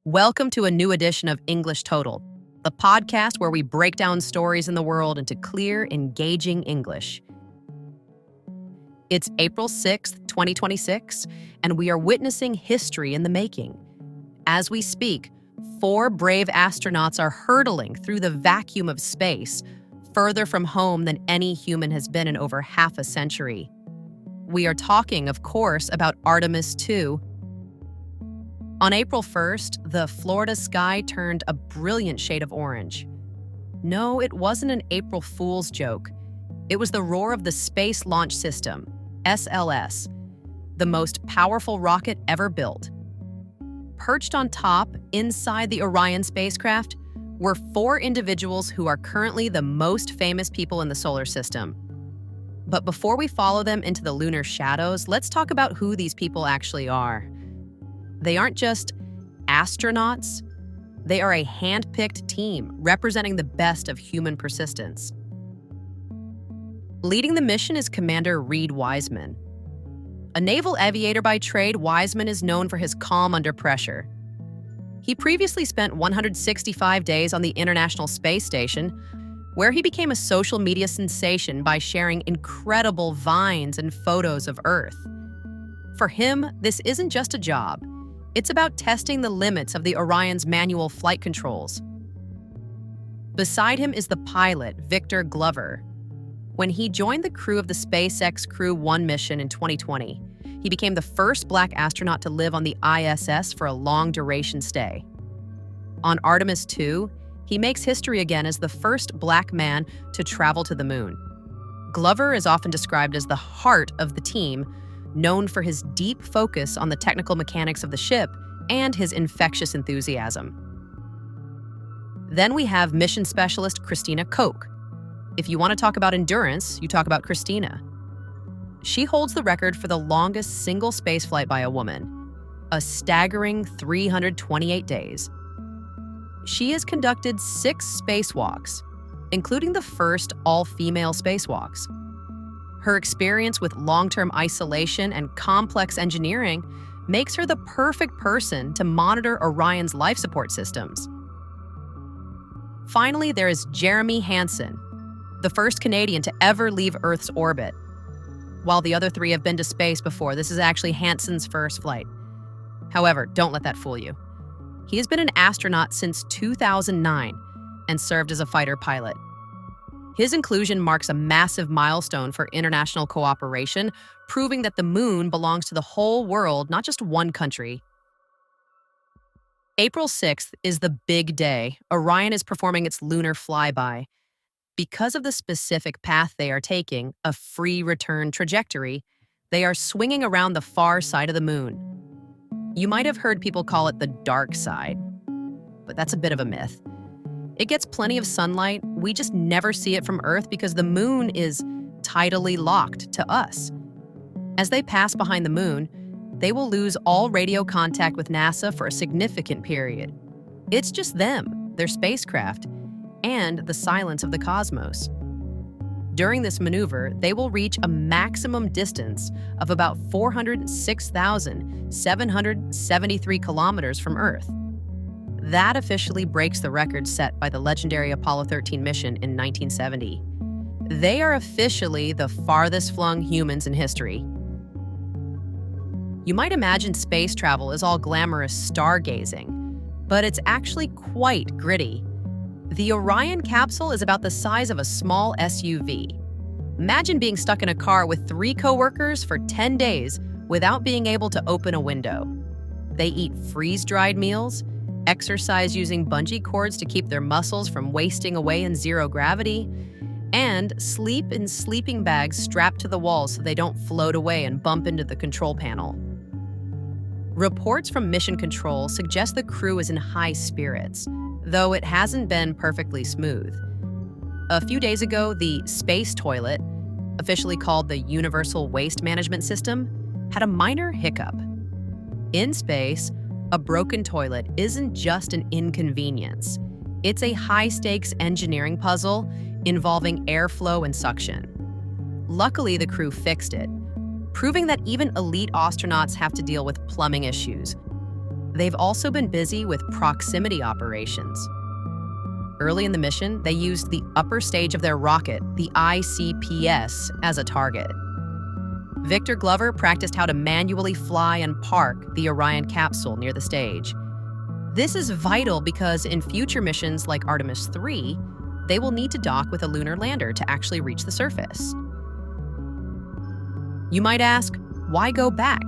Welcome to a new edition of English Total, the podcast where we break down stories in the world into clear, engaging English. It's April 6th, 2026, and we are witnessing history in the making. As we speak, 4 brave astronauts are hurtling through the vacuum of space, further from home than any human has been in over half a century. We are talking, of course, about Artemis II. On April 1st, the Florida sky turned a brilliant shade of orange. No, it wasn't an April Fool's joke. It was the roar of the Space Launch System, SLS, the most powerful rocket ever built. Perched on top, inside the Orion spacecraft, were 4 individuals who are currently the most famous people in the solar system. But before we follow them into the lunar shadows, let's talk about who these people actually are. They aren't just astronauts, they are a hand-picked team representing the best of human persistence. Leading the mission is Commander Reed Wiseman. A naval aviator by trade, Wiseman is known for his calm under pressure. He previously spent 165 days on the International Space Station, where he became a social media sensation by sharing incredible vines and photos of Earth. For him, this isn't just a job. It's about testing the limits of the Orion's manual flight controls. Beside him is the pilot, Victor Glover. When he joined the crew of the SpaceX Crew 1 mission in 2020, he became the first Black astronaut to live on the ISS for a long-duration stay. On Artemis II, he makes history again as the first Black man to travel to the moon. Glover is often described as the heart of the team, known for his deep focus on the technical mechanics of the ship and his infectious enthusiasm. Then we have mission specialist Christina Koch. If you want to talk about endurance, you talk about Christina. She holds the record for the longest single spaceflight by a woman, a staggering 328 days. She has conducted 6 spacewalks, including the first all-female spacewalks. Her experience with long-term isolation and complex engineering makes her the perfect person to monitor Orion's life support systems. Finally, there is Jeremy Hansen, the first Canadian to ever leave Earth's orbit. While the other 3 have been to space before, this is actually Hansen's first flight. However, don't let that fool you. He has been an astronaut since 2009 and served as a fighter pilot. His inclusion marks a massive milestone for international cooperation, proving that the moon belongs to the whole world, not just one country. April 6th is the big day. Orion is performing its lunar flyby. Because of the specific path they are taking, a free return trajectory, they are swinging around the far side of the moon. You might have heard people call it the dark side, but that's a bit of a myth. It gets plenty of sunlight, we just never see it from Earth because the moon is tidally locked to us. As they pass behind the moon, they will lose all radio contact with NASA for a significant period. It's just them, their spacecraft, and the silence of the cosmos. During this maneuver, they will reach a maximum distance of about 406,773 kilometers from Earth. That officially breaks the record set by the legendary Apollo 13 mission in 1970. They are officially the farthest flung humans in history. You might imagine space travel is all glamorous stargazing, but it's actually quite gritty. The Orion capsule is about the size of a small SUV. Imagine being stuck in a car with 3 coworkers for 10 days without being able to open a window. They eat freeze-dried meals, exercise using bungee cords to keep their muscles from wasting away in zero gravity, and sleep in sleeping bags strapped to the walls so they don't float away and bump into the control panel. Reports from Mission Control suggest the crew is in high spirits, though it hasn't been perfectly smooth. A few days ago, the space toilet, officially called the Universal Waste Management System, had a minor hiccup. In space, a broken toilet isn't just an inconvenience. It's a high-stakes engineering puzzle involving airflow and suction. Luckily, the crew fixed it, proving that even elite astronauts have to deal with plumbing issues. They've also been busy with proximity operations. Early in the mission, they used the upper stage of their rocket, the ICPS, as a target. Victor Glover practiced how to manually fly and park the Orion capsule near the stage. This is vital because in future missions like Artemis III, they will need to dock with a lunar lander to actually reach the surface. You might ask, why go back?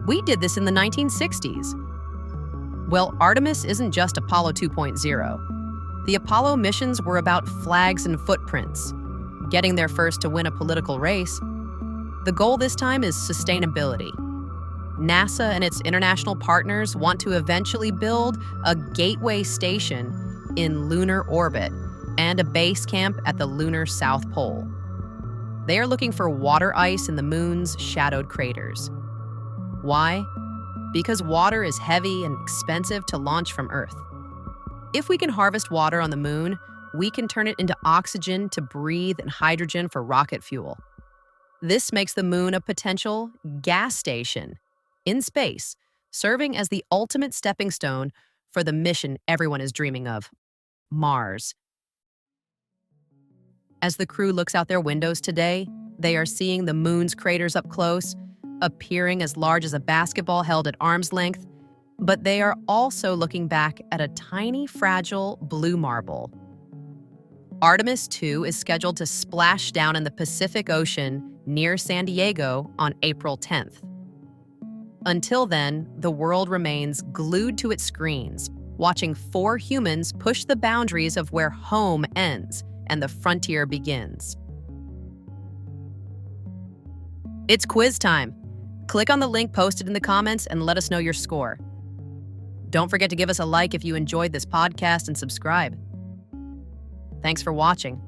We did this in the 1960s. Well, Artemis isn't just Apollo 2.0. The Apollo missions were about flags and footprints, getting there first to win a political race. The goal this time is sustainability. NASA and its international partners want to eventually build a gateway station in lunar orbit and a base camp at the lunar South Pole. They are looking for water ice in the moon's shadowed craters. Why? Because water is heavy and expensive to launch from Earth. If we can harvest water on the moon, we can turn it into oxygen to breathe and hydrogen for rocket fuel. This makes the moon a potential gas station in space, serving as the ultimate stepping stone for the mission everyone is dreaming of, Mars. As the crew looks out their windows today, they are seeing the moon's craters up close, appearing as large as a basketball held at arm's length, but they are also looking back at a tiny, fragile blue marble. Artemis II is scheduled to splash down in the Pacific Ocean near San Diego on April 10th. Until then, the world remains glued to its screens, watching 4 humans push the boundaries of where home ends and the frontier begins. It's quiz time. Click on the link posted in the comments and let us know your score. Don't forget to give us a like if you enjoyed this podcast and subscribe. Thanks for watching.